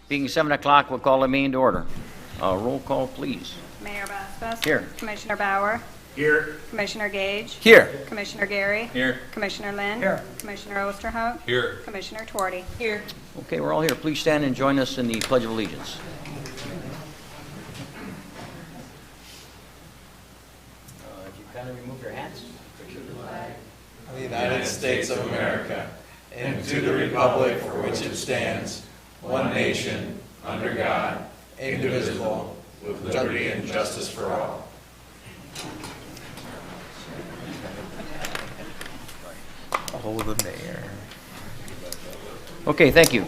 Being 7 o'clock, we'll call the meeting to order. Roll call, please. Mayor Busbus. Here. Commissioner Bauer. Here. Commissioner Gage. Here. Commissioner Gary. Here. Commissioner Lynn. Here. Commissioner Osterhout. Here. Commissioner Twardy. Here. Okay, we're all here. Please stand and join us in the Pledge of Allegiance. If you kind of remove your hats. Of the United States of America, and to the republic for which it stands, one nation, under God, indivisible, with liberty and justice for all. Oh, the mayor. Okay, thank you.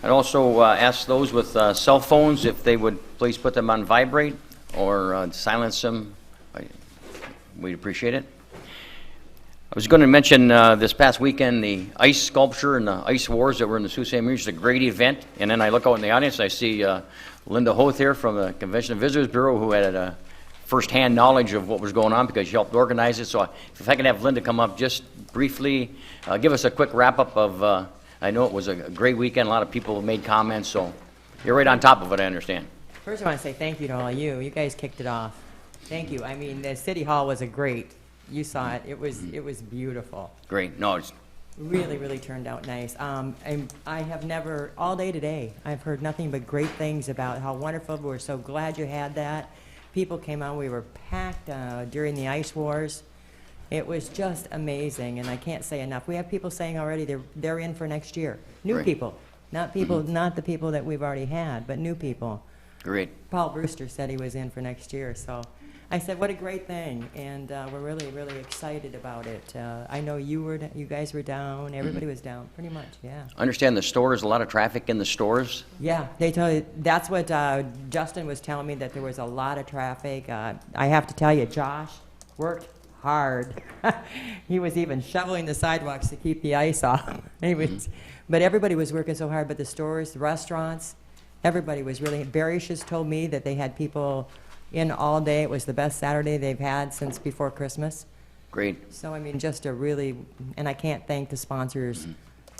I'd also ask those with cell phones if they would please put them on vibrate or silence them. We'd appreciate it. I was going to mention this past weekend the ice sculpture and the ice wars that were in the Sault Ste. Marie. It's a great event. And then I look out in the audience, I see Linda Hoth here from the Convention and Visitors Bureau, who had first-hand knowledge of what was going on because she helped organize it. So if I can have Linda come up just briefly, give us a quick wrap-up of, I know it was a great weekend. A lot of people made comments, so you're right on top of it, I understand. First, I want to say thank you to all of you. You guys kicked it off. Thank you. I mean, the City Hall was a great. You saw it. It was beautiful. Great. No, it's Really, really turned out nice. And I have never, all day today, I've heard nothing but great things about how wonderful. We're so glad you had that. People came out. We were packed during the ice wars. It was just amazing, and I can't say enough. We have people saying already they're in for next year. New Great. people, not the people that we've already had, but new people. great. Paul Brewster said he was in for next year, so I said, what a great thing, and we're really, really excited about it. I know you guys were down, everybody was down, pretty much, yeah. I understand the stores, a lot of traffic in the stores. Yeah, they tell you, that's what Justin was telling me, that there was a lot of traffic. I have to tell you, Josh worked hard. He was even shoveling the sidewalks to keep the ice off. But everybody was working so hard, but the stores, the restaurants, everybody was really. Barish has told me that they had people in all day. It was the best Saturday they've had since before Christmas. Great. So, I mean, just a really, and I can't thank the sponsors.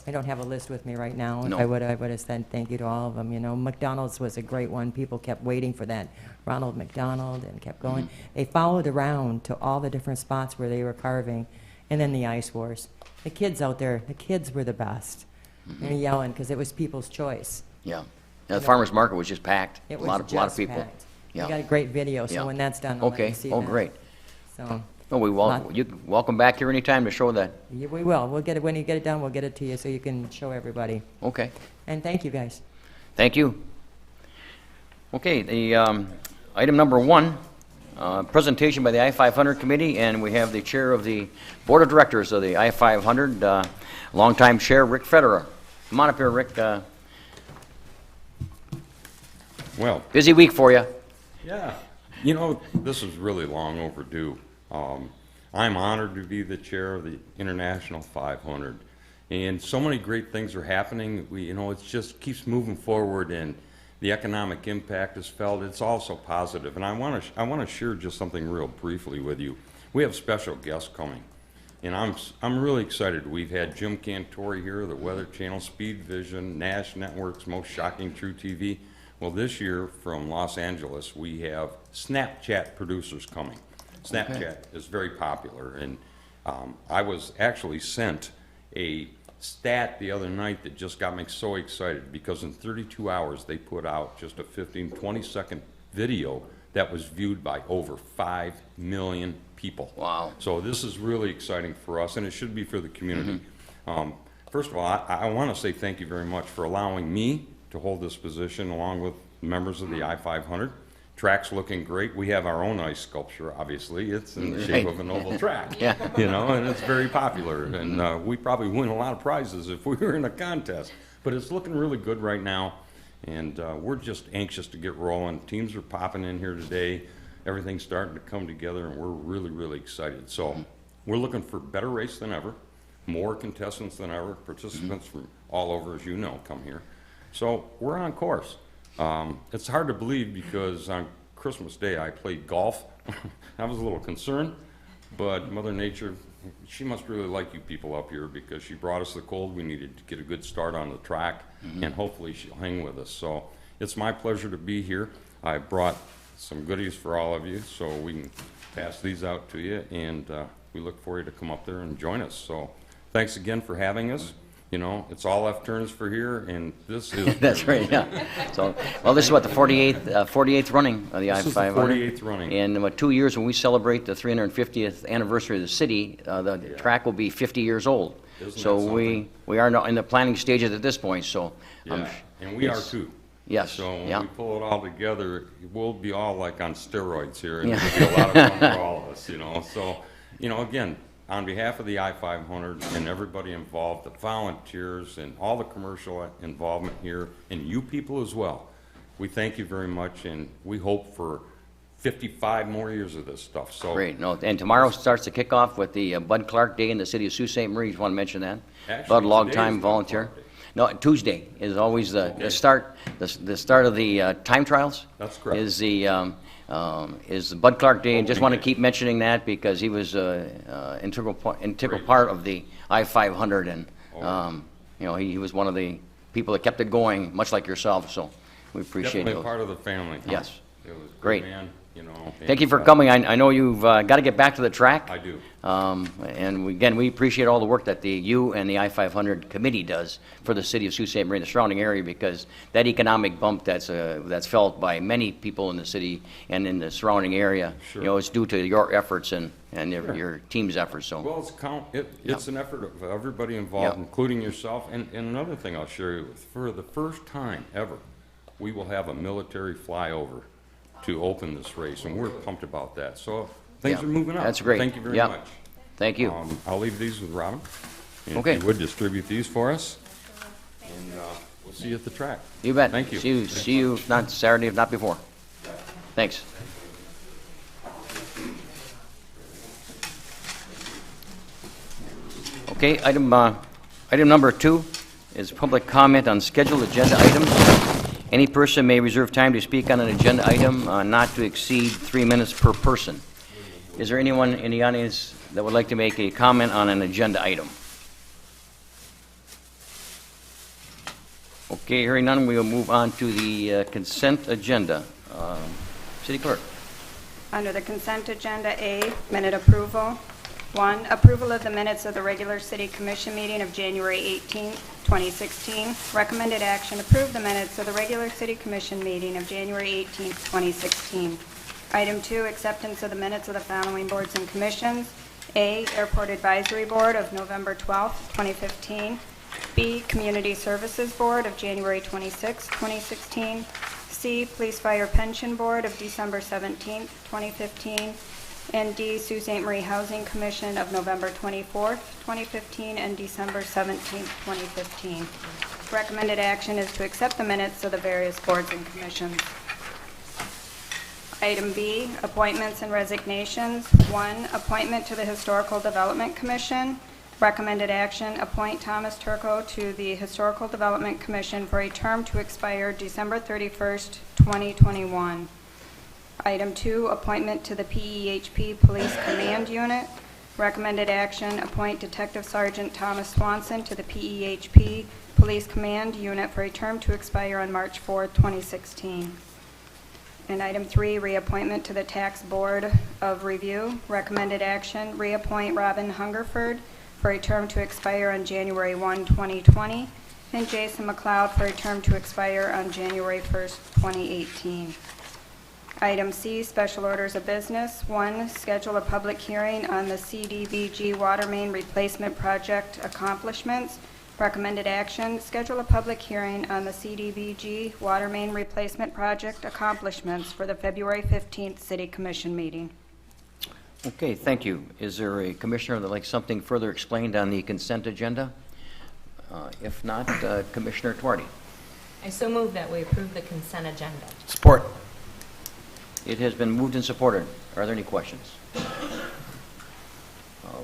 I don't have a list with me right now. No. If I would have said thank you to all of them. You know, McDonald's was a great one. People kept waiting for that Ronald McDonald and kept going. They followed around to all the different spots where they were carving, and then the ice wars. The kids out there, the kids were the best. They're yelling because it was people's choice. Yeah. The farmer's market was just packed. It A was lot of just people. packed. Yeah. We got a great video, so Yeah. when that's done, I'll let Okay. you see Oh, that. great. So, Oh, you welcome back here anytime to show that. yeah, we will. We'll get it when you get it done. We'll get it to you so you can show everybody. Okay. And thank you guys. Thank you. Okay, the item number 1, presentation by the I-500 Committee, and we have the chair of the Board of Directors of the I-500, longtime chair, Rick Federer. Come on up here, Rick. Well, Busy week for you. yeah, you know, this is really long overdue. I'm honored to be the chair of the International 500, and so many great things are happening. It just keeps moving forward, and the economic impact is felt. It's also positive, and I want to share just something real briefly with you. We have special guests coming, and I'm really excited. We've had Jim Cantori here, the Weather Channel, Speed Vision, Nash Network's Most Shocking True TV. Well, this year from Los Angeles, we have Snapchat producers coming. Snapchat is very popular, and I was actually sent a stat the other night that just got me so excited because in 32 hours they put out just a 20-second video that was viewed by over 5 million people. Wow. So this is really exciting for us, and it should be for the community. First of all, I want to say thank you very much for allowing me to hold this position along with members of the I-500. Track's looking great. We have our own ice sculpture, obviously. It's in the shape of an oval track, Yeah. and it's very popular. And we probably win a lot of prizes if we were in a contest. But it's looking really good right now, and we're just anxious to get rolling. Teams are popping in here today. Everything's starting to come together, and we're really, really excited. So we're looking for better race than ever, more contestants than ever, participants from all over, as you know, come here. So we're on course. It's hard to believe because on Christmas Day I played golf. I was a little concerned, but Mother Nature she must really like you people up here because she brought us the cold. We needed to get a good start on the track, and hopefully she'll hang with us. So it's my pleasure to be here. I brought some goodies for all of you, so we can pass these out to you, and we look for you to come up there and join us. So thanks again for having us. You know, it's all left turns for here, and this is... That's right, yeah. So, well, this is what, the 48th running of the This is the I-500? 48th running. In about 2 years, when we celebrate the 350th anniversary of the city, the track will be 50 years old. Isn't So that something? we are now in the planning stages at this point, so. Yeah, and we are it's- too. Yes, So when yeah. we pull it all together, we'll be all like on steroids here, and Yeah. it'll be a lot of fun for all of us, you know. So, you know, again, on behalf of the I-500 and everybody involved, the volunteers and all the commercial involvement here, and you people as well, we thank you very much, and we hope for 55 more years of this stuff. So Great, no, and tomorrow starts the kickoff with the Bud Clark Day in the city of Sault Ste. Marie. You want to mention that? Actually, Bud, today longtime is Bud volunteer. Clark Day. No, Tuesday is always the Okay. start, the start of the time trials. That's correct. Is the Bud Clark Day, and just want to weekend. keep mentioning that because he was integral part of the I-500, and you know, he was one of the people that kept it going, much like yourself, so we appreciate definitely it. part of the family. Yes. It was a good Great. man, you know. Thank you for and, coming. I know you've got to get back to the track. I do. And again, we appreciate all the work that you and the I-500 committee does for the city of Sault Ste. Marie and the surrounding area, because that economic bump that's felt by many people in the city and in the surrounding area, Sure. you know, it's due to your efforts and your team's efforts, so. Well, it's an effort of everybody involved, Yep. including yourself. And another thing I'll share you with, for the first time ever, we will have a military flyover to open this race, and we're pumped about that. So things Yeah, are moving up. that's great. Thank you very Yeah. much. Thank you. I'll leave these with Robin. And Okay. if you would distribute these for us, and we'll see you at the track. You bet. Thank you. See you, if not Saturday, if not before. Thanks. Okay, item number 2 is public comment on scheduled agenda items. Any person may reserve time to speak on an agenda item not to exceed 3 minutes per person. Is there anyone in the audience that would like to make a comment on an agenda item? Okay, hearing none, we will move on to the consent agenda. City Clerk. Under the consent agenda, A, minute approval. 1, approval of the minutes of the regular city commission meeting of January 18, 2016. Recommended action, approve the minutes of the regular city commission meeting of January 18, 2016. Item 2, acceptance of the minutes of the following boards and commissions. A, Airport Advisory Board of November 12, 2015. B, Community Services Board of January 26, 2016. C, Police Fire Pension Board of December 17, 2015. And D, Sault Ste. Marie Housing Commission of November 24, 2015, and December 17, 2015. Recommended action is to accept the minutes of the various boards and commissions. Item B, appointments and resignations. 1, appointment to the Historical Development Commission. Recommended action, appoint Thomas Turco to the Historical Development Commission for a term to expire December 31st, 2021. Item 2, appointment to the PEHP Police Command Unit. Recommended action, appoint Detective Sergeant Thomas Swanson to the PEHP Police Command Unit for a term to expire on March 4, 2016. And item 3, reappointment to the Tax Board of Review. Recommended action, reappoint Robin Hungerford for a term to expire on January 1, 2020, and Jason McLeod for a term to expire on January 1st, 2018. Item C, special orders of business. 1, schedule a public hearing on the CDBG water main replacement project accomplishments. Recommended action, schedule a public hearing on the CDBG water main replacement project accomplishments for the February 15th City Commission meeting. Okay, thank you. Is there a commissioner that would like something further explained on the consent agenda? If not, Commissioner Twardy. I so move that we approve the consent agenda. Support. It has been moved and supported. Are there any questions?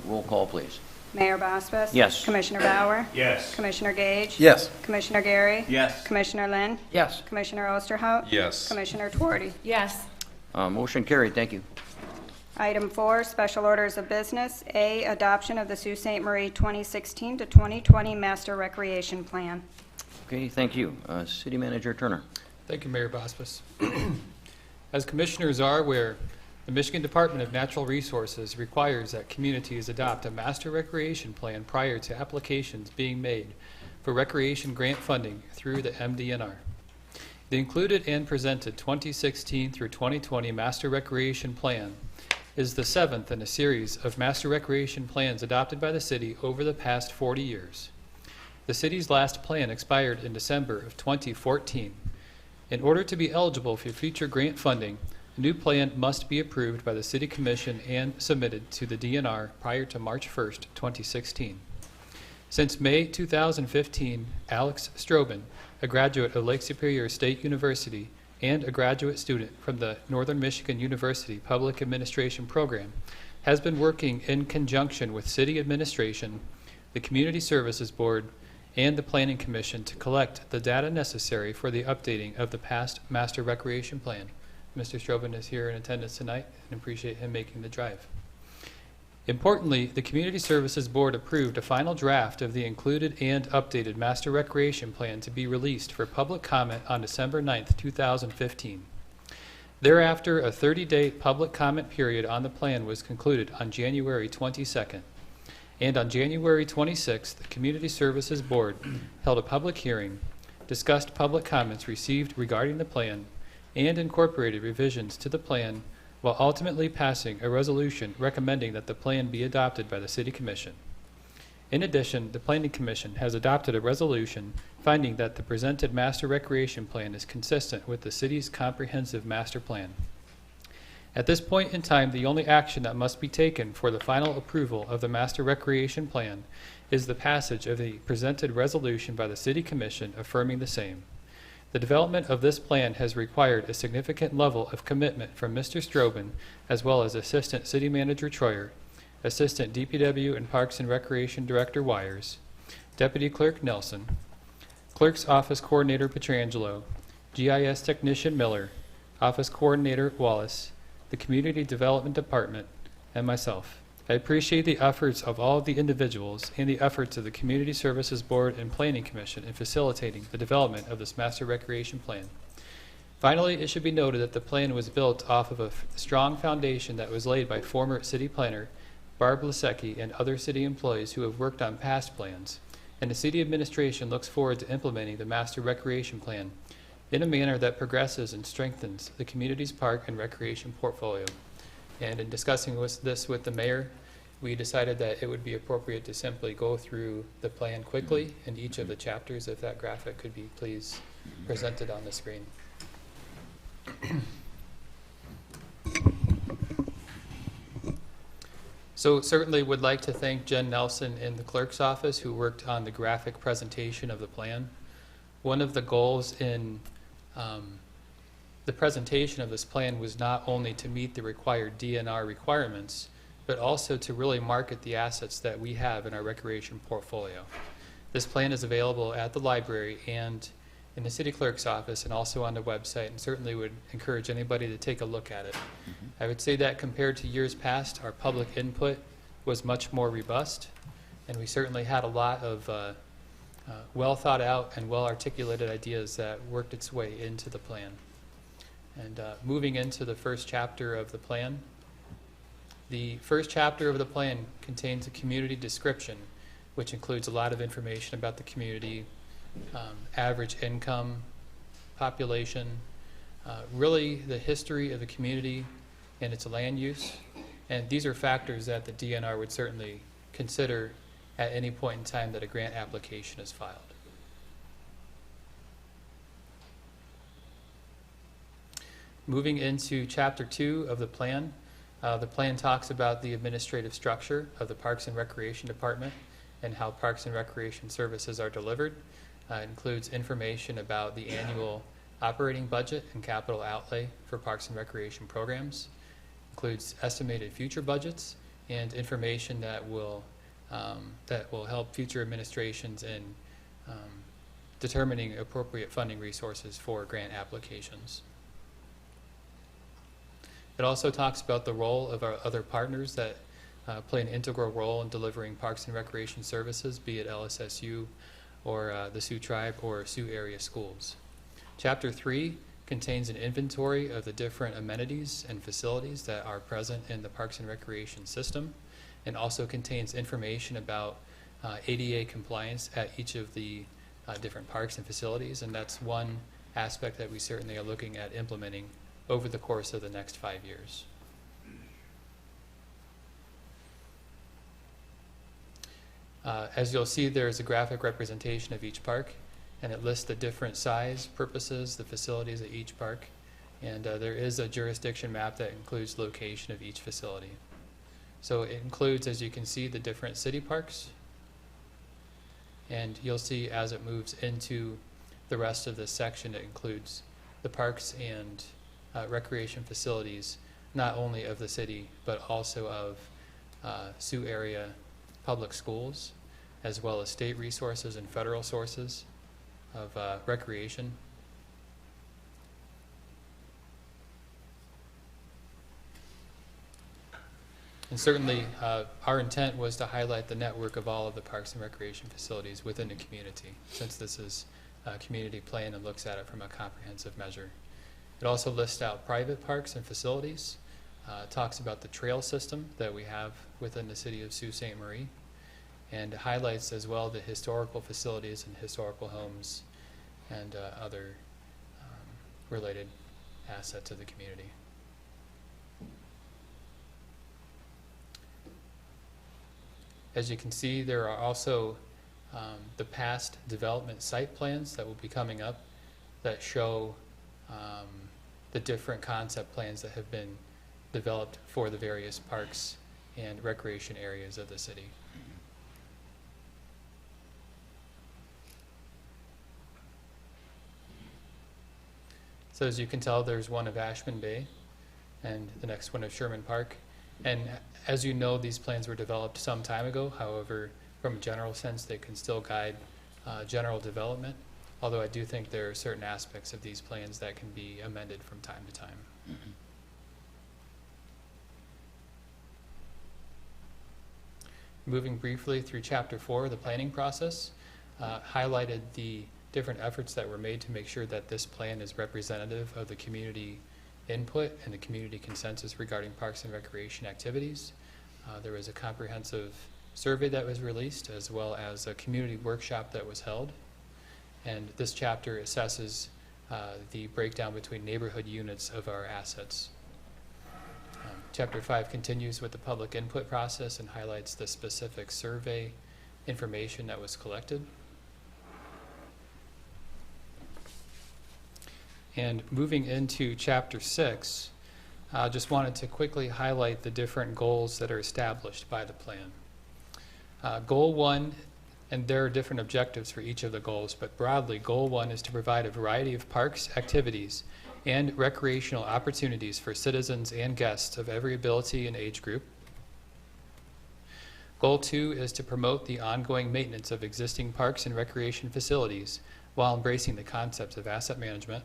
Roll call, please. Mayor Bosbus? Yes. Commissioner Bauer? Yes. Commissioner Gage? Yes. Commissioner Gary? Yes. Commissioner Lynn? Yes. Commissioner Osterhout? Yes. Commissioner Twardy? Yes. Motion carried, thank you. Item 4, special orders of business. A, adoption of the Sault Ste. Marie 2016 to 2020 Master Recreation Plan. Okay, thank you. City Manager Turner. Thank you, Mayor Bospas. As commissioners are aware, the Michigan Department of Natural Resources requires that communities adopt a master recreation plan prior to applications being made for recreation grant funding through the MDNR. The included and presented 2016 through 2020 Master Recreation Plan is the 7th in a series of master recreation plans adopted by the city over the past 40 years. The city's last plan expired in December of 2014. In order to be eligible for future grant funding, a new plan must be approved by the City Commission and submitted to the DNR prior to March 1st, 2016. Since May 2015, Alex Strobin, a graduate of Lake Superior State University and a graduate student from the Northern Michigan University Public Administration Program, has been working in conjunction with City Administration, the Community Services Board, and the Planning Commission to collect the data necessary for the updating of the past Master Recreation Plan. Mr. Strobin is here in attendance tonight and appreciate him making the drive. Importantly, the Community Services Board approved a final draft of the included and updated Master Recreation Plan to be released for public comment on December 9th, 2015. Thereafter, a 30-day public comment period on the plan was concluded on January 22nd. And on January 26th, the Community Services Board held a public hearing, discussed public comments received regarding the plan, and incorporated revisions to the plan while ultimately passing a resolution recommending that the plan be adopted by the City Commission. In addition, the Planning Commission has adopted a resolution finding that the presented Master Recreation Plan is consistent with the city's comprehensive master plan. At this point in time, the only action that must be taken for the final approval of the Master Recreation Plan is the passage of the presented resolution by the City Commission affirming the same. The development of this plan has required a significant level of commitment from Mr. Strobin, as well as Assistant City Manager Troyer, Assistant DPW and Parks and Recreation Director Wires, Deputy Clerk Nelson, Clerk's Office Coordinator Petrangelo, GIS Technician Miller, Office Coordinator Wallace, the Community Development Department, and myself. I appreciate the efforts of all of the individuals and the efforts of the Community Services Board and Planning Commission in facilitating the development of this Master Recreation Plan. Finally, it should be noted that the plan was built off of a strong foundation that was laid by former City Planner Barb Lasecki and other city employees who have worked on past plans, and the City Administration looks forward to implementing the Master Recreation Plan in a manner that progresses and strengthens the community's park and recreation portfolio. And in discussing this with the mayor, we decided that it would be appropriate to simply go through the plan quickly in each of the chapters. If that graphic could be please presented on the screen. So certainly would like to thank Jen Nelson in the clerk's office who worked on the graphic presentation of the plan. One of the goals in the presentation of this plan was not only to meet the required DNR requirements, but also to really market the assets that we have in our recreation portfolio. This plan is available at the library and in the city clerk's office and also on the website, and certainly would encourage anybody to take a look at it. I would say that compared to years past, our public input was much more robust, and we certainly had a lot of well thought out and well articulated ideas that worked its way into the plan. And moving into the first chapter of the plan, the first chapter of the plan contains a community description, which includes a lot of information about the community, average income, population, really the history of the community and its land use. And these are factors that the DNR would certainly consider at any point in time that a grant application is filed. Moving into Chapter 2 of the plan talks about the administrative structure of the Parks and Recreation Department and how Parks and Recreation services are delivered. It includes information about the annual operating budget and capital outlay for Parks and Recreation programs. Includes estimated future budgets and information that will help future administrations in determining appropriate funding resources for grant applications. It also talks about the role of our other partners that play an integral role in delivering parks and recreation services, be it LSSU or the Sioux Tribe or Sioux area schools. Chapter 3 contains an inventory of the different amenities and facilities that are present in the parks and recreation system, and also contains information about ADA compliance at each of the different parks and facilities, and that's one aspect that we certainly are looking at implementing over the course of the next 5 years. As you'll see, there's a graphic representation of each park, and it lists the different size, purposes, the facilities at each park, and there is a jurisdiction map that includes location of each facility. So it includes, as you can see, the different city parks, and you'll see as it moves into the rest of this section, it includes the parks and recreation facilities, not only of the city, but also of Sioux area public schools, as well as state resources and federal sources of recreation. And certainly, our intent was to highlight the network of all of the parks and recreation facilities within the community, since this is a community plan and looks at it from a comprehensive measure. It also lists out private parks and facilities, talks about the trail system that we have within the city of Sault Ste. Marie, and highlights as well the historical facilities and historical homes and other related assets of the community. As you can see, there are also the past development site plans that will be coming up that show the different concept plans that have been developed for the various parks and recreation areas of the city. So as you can tell, there's one of Ashman Bay and the next one of Sherman Park. And as you know, these plans were developed some time ago. However, from a general sense, they can still guide general development, although I do think there are certain aspects of these plans that can be amended from time to time. Mm-hmm. Moving briefly through Chapter 4, the planning process, highlighted the different efforts that were made to make sure that this plan is representative of the community input and the community consensus regarding parks and recreation activities. There was a comprehensive survey that was released, as well as a community workshop that was held. And this chapter assesses the breakdown between neighborhood units of our assets. Chapter 5 continues with the public input process and highlights the specific survey information that was collected. And moving into Chapter 6, I just wanted to quickly highlight the different goals that are established by the plan. Goal 1, and there are different objectives for each of the goals, but broadly, Goal 1 is to provide a variety of parks, activities, and recreational opportunities for citizens and guests of every ability and age group. Goal 2 is to promote the ongoing maintenance of existing parks and recreation facilities while embracing the concepts of asset management.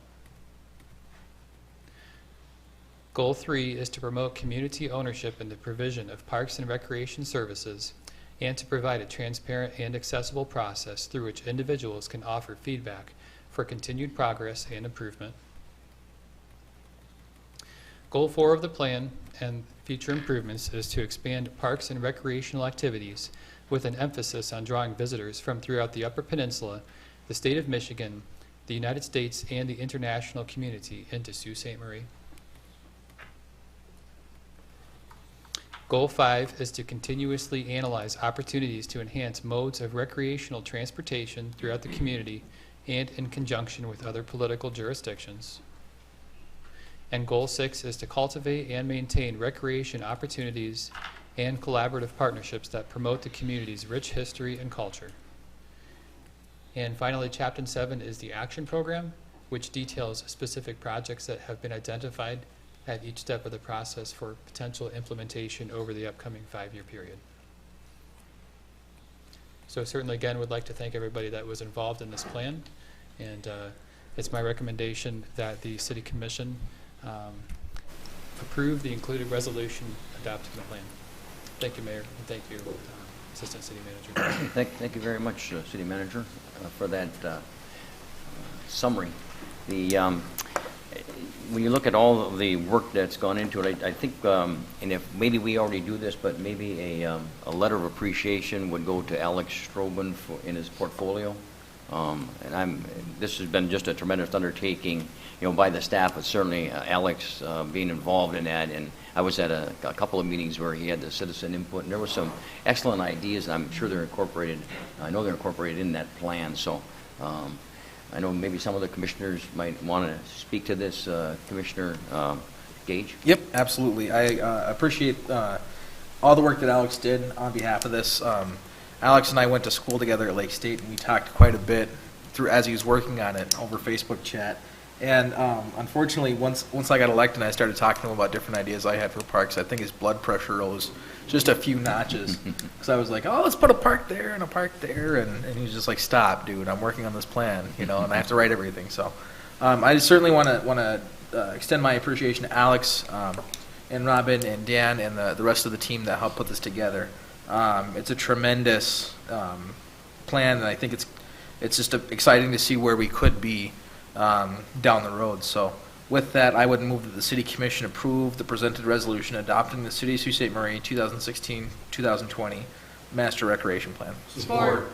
Goal 3 is to promote community ownership in the provision of parks and recreation services and to provide a transparent and accessible process through which individuals can offer feedback for continued progress and improvement. Goal 4 of the plan and future improvements is to expand parks and recreational activities with an emphasis on drawing visitors from throughout the Upper Peninsula, the state of Michigan, the United States, and the international community into Sault Ste. Marie. Goal 5 is to continuously analyze opportunities to enhance modes of recreational transportation throughout the community and in conjunction with other political jurisdictions. And Goal 6 is to cultivate and maintain recreation opportunities and collaborative partnerships that promote the community's rich history and culture. And finally, Chapter 7 is the action program, which details specific projects that have been identified at each step of the process for potential implementation over the upcoming 5-year period. So certainly, again, would like to thank everybody that was involved in this plan, and it's my recommendation that the City Commission approve the included resolution adopting the plan. Thank you, Mayor, and thank you, Assistant City Manager. Thank you very much, City Manager, for that summary. When you look at all of the work that's gone into it, I think, and if maybe we already do this, but maybe a letter of appreciation would go to Alex Strobin in his portfolio. And this has been just a tremendous undertaking, by the staff, but certainly Alex being involved in that. And I was at a couple of meetings where he had the citizen input, and there were some excellent ideas, and I'm sure they're incorporated. I know they're incorporated in that plan. So I know maybe some of the commissioners might want to speak to this. Commissioner Gage? Yep, absolutely. I appreciate all the work that Alex did on behalf of this. Alex and I went to school together at Lake State, and we talked quite a bit as he was working on it over Facebook chat. And unfortunately, once I got elected and I started talking to him about different ideas I had for parks, I think his blood pressure rose just a few notches. Because I was like, oh, let's put a park there and a park there. And he was just like, stop, dude, I'm working on this plan, and I have to write everything. So I certainly want to extend my appreciation to Alex and Robin and Dan and the rest of the team that helped put this together. It's a tremendous plan, and I think it's just exciting to see where we could be down the road. So with that, I would move that the City Commission approve the presented resolution adopting the City of Sault Ste. Marie 2016-2020 Master Recreation Plan. Support.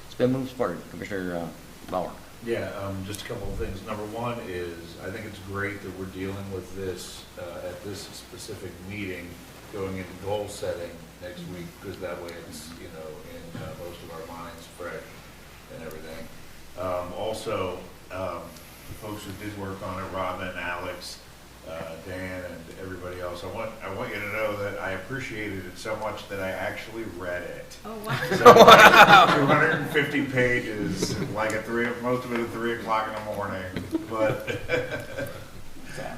It's been moved, supported. Commissioner Bauer? Yeah, just a couple of things. Number one is, I think it's great that we're dealing with this at this specific meeting, going into goal setting next week, because that way it's, in most of our minds fresh and everything. Also, the folks who did work on it, Robin, Alex, Dan, and everybody else, I want you to know that I appreciated it so much that I actually read it. Oh, wow. So, 250 pages, like most of it at 3 o'clock in the morning, but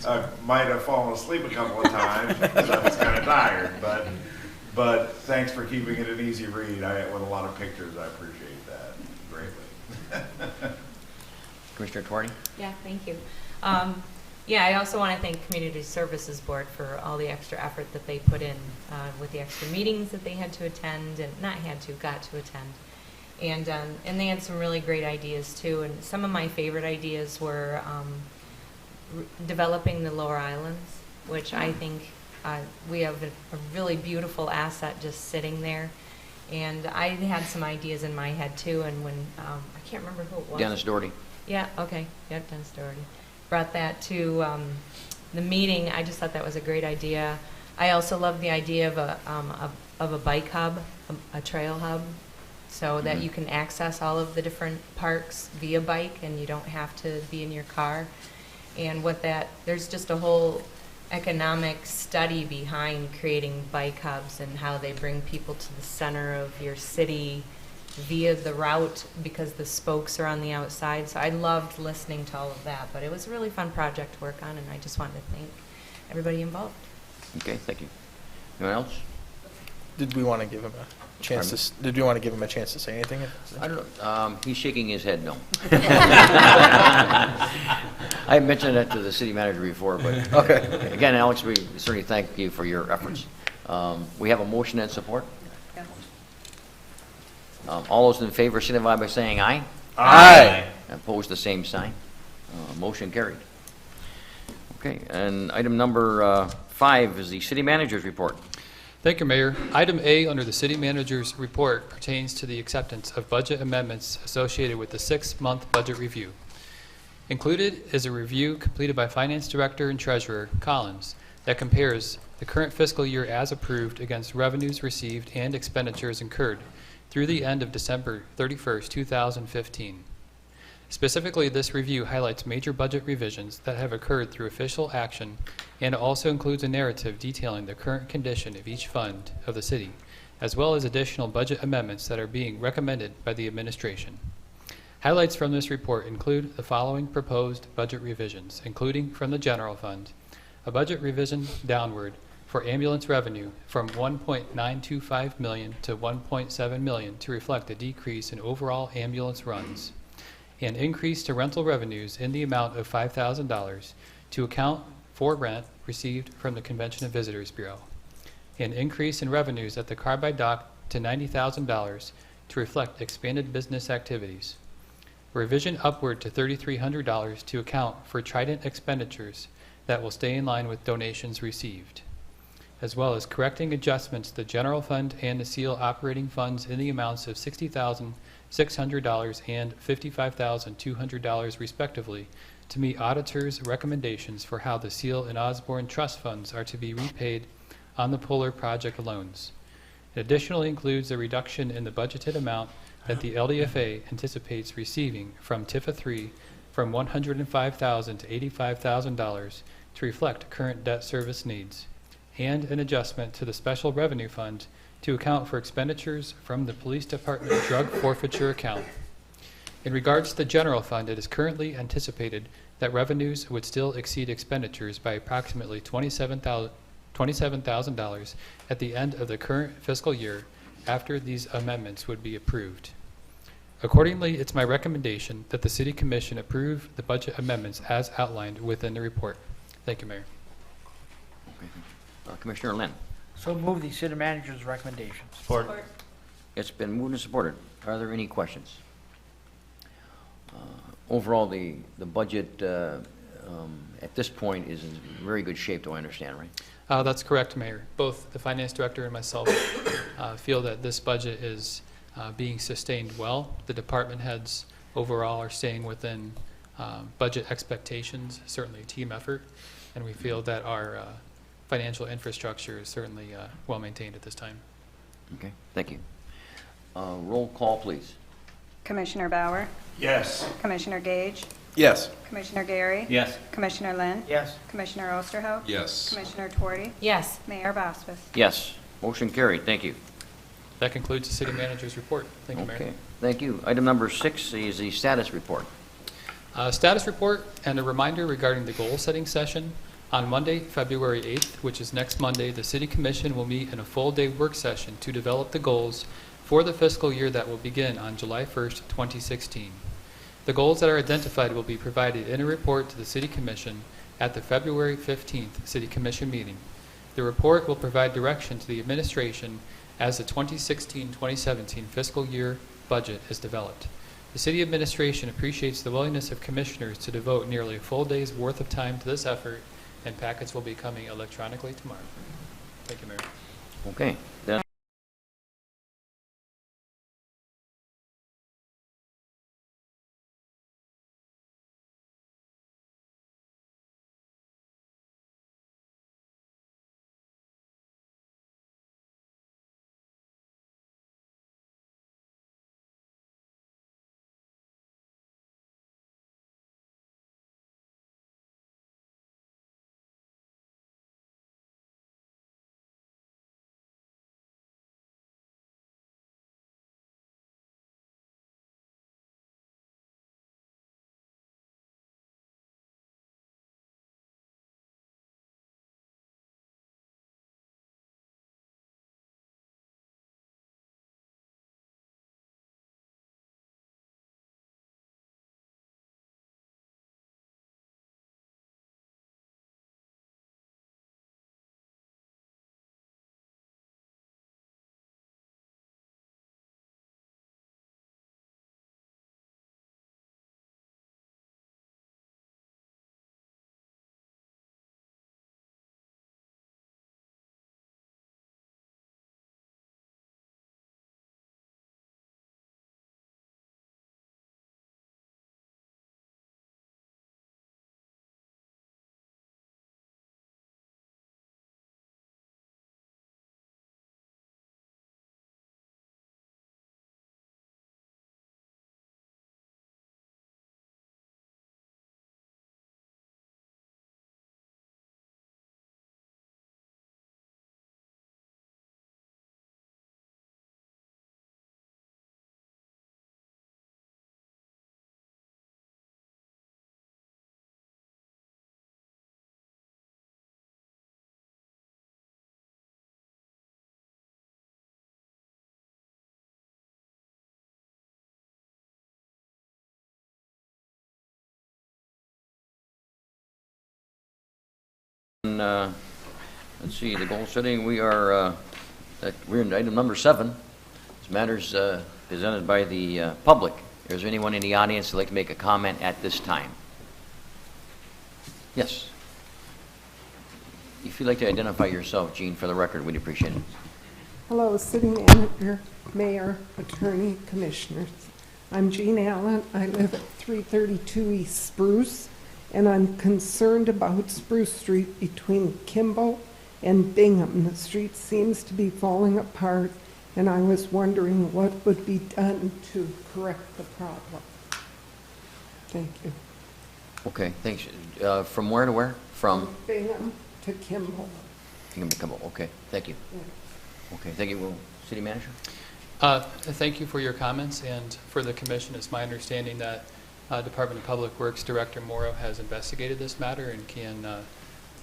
I might have fallen asleep a couple of times because I was kind of tired, but thanks for keeping it an easy read. With a lot of pictures, I appreciate that greatly. Commissioner Twardy? Yeah, thank you. Yeah, I also want to thank Community Services Board for all the extra effort that they put in with the extra meetings that they had to attend, and got to attend. And they had some really great ideas too. And some of my favorite ideas were developing the Lower Islands, which I think we have a really beautiful asset just sitting there. And I had some ideas in my head too. And when I can't remember who it was. Dennis Doherty? Yeah, okay. Yep, Dennis Doherty. Brought that to the meeting. I just thought that was a great idea. I also love the idea of a bike hub, a trail hub, so that you can access all of the different parks via bike and you don't have to be in your car. And there's just a whole economic study behind creating bike hubs and how they bring people to the center of your city via the route because the spokes are on the outside. So I loved listening to all of that, but it was a really fun project to work on, and I just wanted to thank everybody involved. Okay, thank you. Anyone else? Did we want to give him a chance to? Did you want to give him a chance to say anything? I don't know. He's shaking his head no. I mentioned that to the city manager before, but Okay. Again, Alex, we certainly thank you for your efforts. We have a motion and support. All those in favor signify by saying aye. Aye. Opposed, the same sign. Motion carried. Okay, and item number 5 is the city manager's report. Thank you, Mayor. Item A under the City Manager's report pertains to the acceptance of budget amendments associated with the 6-month budget review. Included is a review completed by Finance Director and Treasurer Collins that compares the current fiscal year as approved against revenues received and expenditures incurred through the end of December 31st, 2015. Specifically, this review highlights major budget revisions that have occurred through official action and also includes a narrative detailing the current condition of each fund of the city, as well as additional budget amendments that are being recommended by the administration. Highlights from this report include the following proposed budget revisions, including from the general fund, a budget revision downward for ambulance revenue from $1.925 million to $1.7 million to reflect a decrease in overall ambulance runs, an increase to rental revenues in the amount of $5,000 to account for rent received from the Convention and Visitors Bureau. An increase in revenues at the Carbide Dock to $90,000 to reflect expanded business activities. A revision upward to $3,300 to account for Trident expenditures that will stay in line with donations received, as well as correcting adjustments to the general fund and the SEAL operating funds in the amounts of $60,600 and $55,200 respectively to meet auditors' recommendations for how the SEAL and Osborne trust funds are to be repaid on the Polar project loans. It additionally includes a reduction in the budgeted amount that the LDFA anticipates receiving from TIFA 3 from $105,000 to $85,000 to reflect current debt service needs, and an adjustment to the special revenue fund to account for expenditures from the Police Department drug forfeiture account. In regards to the general fund, it is currently anticipated that revenues would still exceed expenditures by approximately $27,000 at the end of the current fiscal year after these amendments would be approved. Accordingly, it's my recommendation that the City Commission approve the budget amendments as outlined within the report. Thank you, Mayor. Commissioner Lynn. So move the city manager's recommendations. Support. It's been moved and supported. Are there any questions? Overall, the budget at this point is in very good shape, do I understand, right? That's correct, Mayor. Both the Finance Director and myself feel that this budget is being sustained well. The department heads overall are staying within budget expectations, certainly a team effort, and we feel that our financial infrastructure is certainly well maintained at this time. Okay, thank you. Roll call, please. Commissioner Bauer, Yes. Commissioner Gage, Yes. Commissioner Gary, Yes. Commissioner Lynn, Yes. Commissioner Osterhout, Yes. Commissioner Twardy, Yes. Mayor Boswith. Yes, motion carried. Thank you. That concludes the City Manager's report. Thank you, Mayor. Okay, thank you. Item number 6 is the status report. Status report and a reminder regarding the goal-setting session. On Monday, February 8th, which is next Monday, the City Commission will meet in a full-day work session to develop the goals for the fiscal year that will begin on July 1st, 2016. The goals that are identified will be provided in a report to the City Commission at the February 15th City Commission meeting. The report will provide direction to the administration as the 2016-2017 fiscal year budget is developed. The City Administration appreciates the willingness of Commissioners to devote nearly a full day's worth of time to this effort, and packets will be coming electronically tomorrow. Thank you, Mayor. Okay, then Let's see, the goal setting, we're in item number 7. This matters presented by the public. Is there anyone in the audience who'd like to make a comment at this time? Yes. If you'd like to identify yourself, Gene, for the record, we'd appreciate it. Hello, City Manager, Mayor, Attorney, Commissioners. I'm Jean Allen. I live at 332 East Spruce, and I'm concerned about Spruce Street between Kimball and Bingham. The street seems to be falling apart, and I was wondering what would be done to correct the problem. Thank you. Okay, thanks. From where to where? From Bingham to Kimball. Bingham to Kimball. Okay, thank you. Okay, thank you. City Manager? Thank you for your comments, and for the commission, it's my understanding that Department of Public Works Director Morrow has investigated this matter and can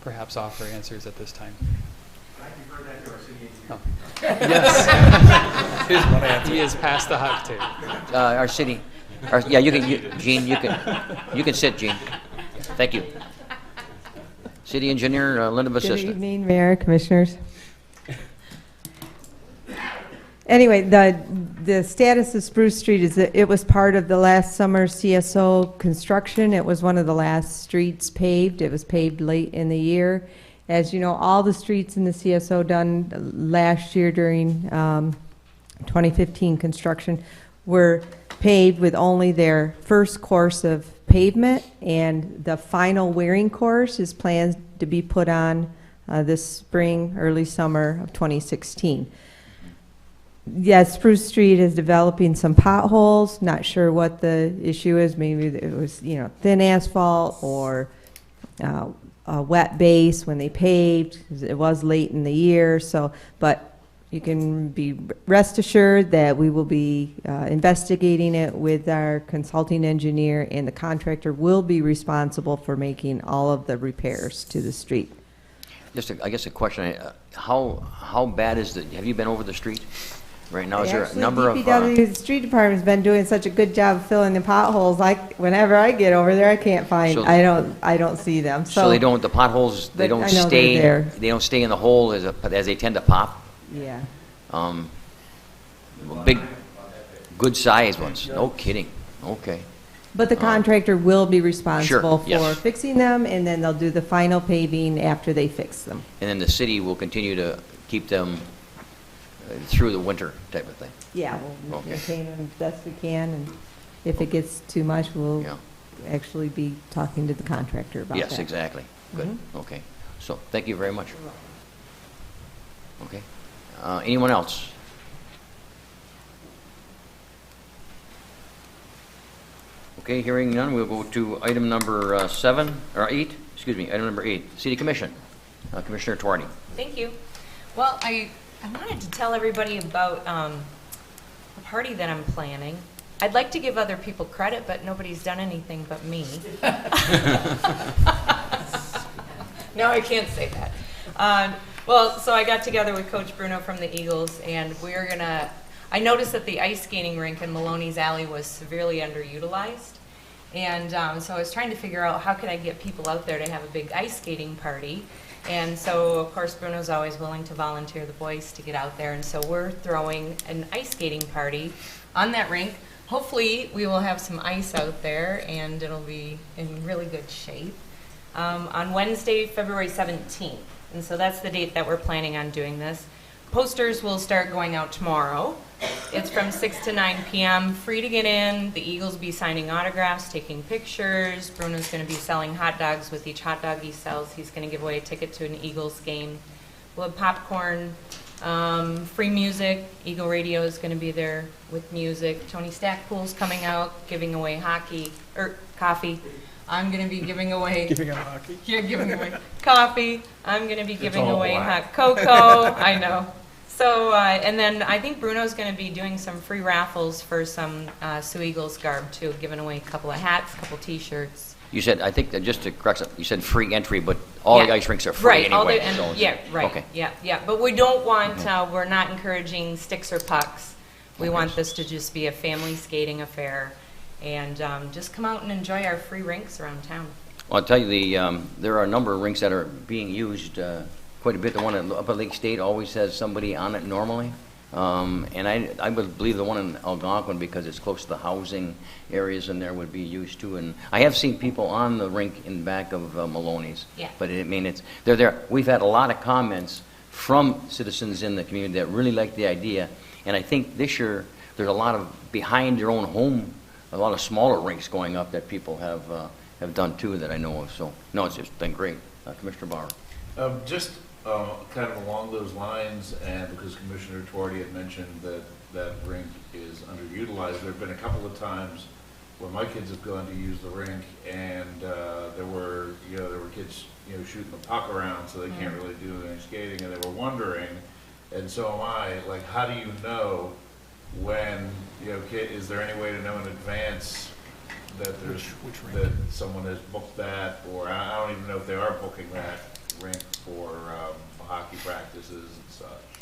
perhaps offer answers at this time. I defer that to our city engineer. Yes. Here's one answer. He has passed the hot tape. Our city. Yeah, Gene, you can sit, Gene. Thank you. City Engineer Linda Good Bassista. evening, Mayor, Commissioners. Anyway, the status of Spruce Street is that it was part of the last summer CSO construction. It was one of the last streets paved. It was paved late in the year. As you know, all the streets in the CSO done last year during 2015 construction were paved with only their first course of pavement, and the final wearing course is planned to be put on this spring, early summer of 2016. Yes, Spruce Street is developing some potholes. Not sure what the issue is. Maybe it was, thin asphalt or a wet base when they paved. It was late in the year, but you can be rest assured that we will be investigating it with our consulting engineer, and the contractor will be responsible for making all of the repairs to the street. Just, I guess, a question. How bad is it? Have you been over the street right now? Is there a number of... DPW, the street department's been doing such a good job of filling the potholes. Whenever I get over there, I can't find, So- I don't see them. So they don't, the potholes, they But don't I know they're stay, there. they don't stay in the hole as they tend to pop? Yeah. Big, good sized ones. No kidding. Okay. But the contractor will be responsible Sure, yes. for fixing them, and then they'll do the final paving after they fix them. And then the city will continue to keep them through the winter type of thing. Yeah, we'll Okay. maintain them as best we can, and if it gets too much, we'll Yeah. actually be talking to the contractor about that. Yes, exactly. Good. Mhm. Okay. So, thank you very much. Okay. Anyone else? Okay, hearing none, we'll go to item number 8. Item number 8, City Commission. Commissioner Tuardi. Thank you. Well, I wanted to tell everybody about a party that I'm planning. I'd like to give other people credit, but nobody's done anything but me. No, I can't say that. Well, so I got together with Coach Bruno from the Eagles, and we're gonna, I noticed that the ice skating rink in Maloney's Alley was severely underutilized. And so I was trying to figure out how could I get people out there to have a big ice skating party. And so, of course, Bruno's always willing to volunteer the boys to get out there. And so we're throwing an ice skating party on that rink. Hopefully, we will have some ice out there, and it'll be in really good shape. On Wednesday, February 17th. And so that's the date that we're planning on doing this. Posters will start going out tomorrow. It's from 6 to 9 p.m., free to get in. The Eagles will be signing autographs, taking pictures. Bruno's going to be selling hot dogs. With each hot dog he sells, he's going to give away a ticket to an Eagles game. We'll have popcorn, free music. Eagle Radio is going to be there with music. Tony Stackpool's coming out, giving away coffee. I'm going to be giving away... Giving out hockey. You're giving away coffee. I'm going to be giving away hot cocoa. I know. So, and then I think Bruno's going to be doing some free raffles for some Sioux Eagles garb, too, giving away a couple of hats, a couple T-shirts. You said, I think, that just to correct something, you said free entry, but all the Yeah. ice rinks are free Right, all anyway. the, and, so- yeah, right, Okay. yeah. But we don't want, we're not encouraging sticks or pucks. We Okay. want this to just be a family skating affair, and just come out and enjoy our free rinks around town. Well, I'll tell you, there are a number of rinks that are being used quite a bit. The one up at Lake State always has somebody on it normally. And I would believe the one in Algonquin, because it's close to the housing areas in there, would be used too. And I have seen people on the rink in back of Maloney's. Yeah. But they're there. We've had a lot of comments from citizens in the community that really like the idea. And I think this year, there's a lot of behind your own home, a lot of smaller rinks going up that people have done too, that I know of. So, no, it's just been great. Commissioner Bauer. Just kind of along those lines, and because Commissioner Tuardi had mentioned that that rink is underutilized, there have been a couple of times when my kids have gone to use the rink, and there were kids shooting the puck around, so they can't really do any skating, and they were wondering, and so am I, like, how do you know when is there any way to know in advance that there's that someone has booked that, or I don't even know if they are booking that rink for hockey practices and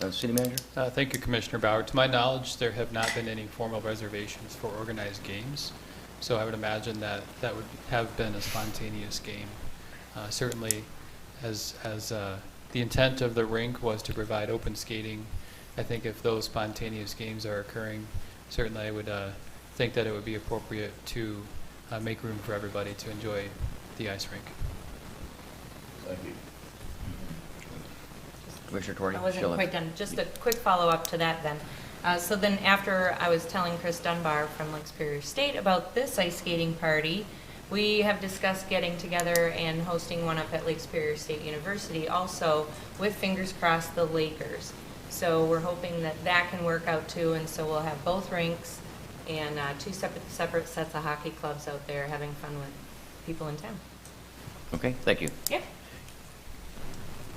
such. City Manager? Thank you, Commissioner Bauer. To my knowledge, there have not been any formal reservations for organized games, so I would imagine that that would have been a spontaneous game. Certainly, as the intent of the rink was to provide open skating, I think if those spontaneous games are occurring, certainly I would think that it would be appropriate to make room for everybody to enjoy the ice rink. Thank you. Commissioner Tuardi? I wasn't Sheila. quite done. Just a quick follow-up to that then. So then after I was telling Chris Dunbar from Lake Superior State about this ice skating party, we have discussed getting together and hosting one up at Lake Superior State University also, with fingers crossed, the Lakers. So we're hoping that that can work out too, and so we'll have both rinks and two separate sets of hockey clubs out there having fun with people in town. Okay, thank you. Yeah.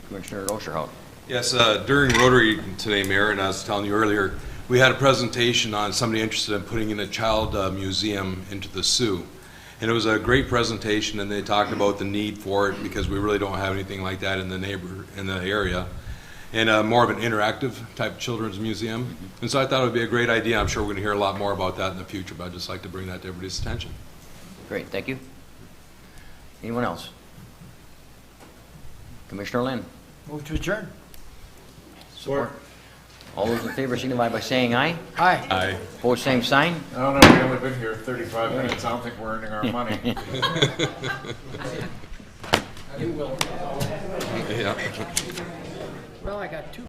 Commissioner Osherhout. Yes, during Rotary today, Mayor, and I was telling you earlier, we had a presentation on somebody interested in putting in a child museum into the Sioux. And it was a great presentation, and they talked about the need for it because we really don't have anything like that in the area. And more of an interactive type children's museum. And so I thought it would be a great idea. I'm sure we're going to hear a lot more about that in the future, but I'd just like to bring that to everybody's attention. Great, thank you. Anyone else? Commissioner Lynn? Move to adjourn. Support. All those in favor signify by saying aye. Aye. Aye. Opposed, same sign. I don't know, we've only been here 35 minutes, I don't think we're earning our money. Yeah. Well, I got two.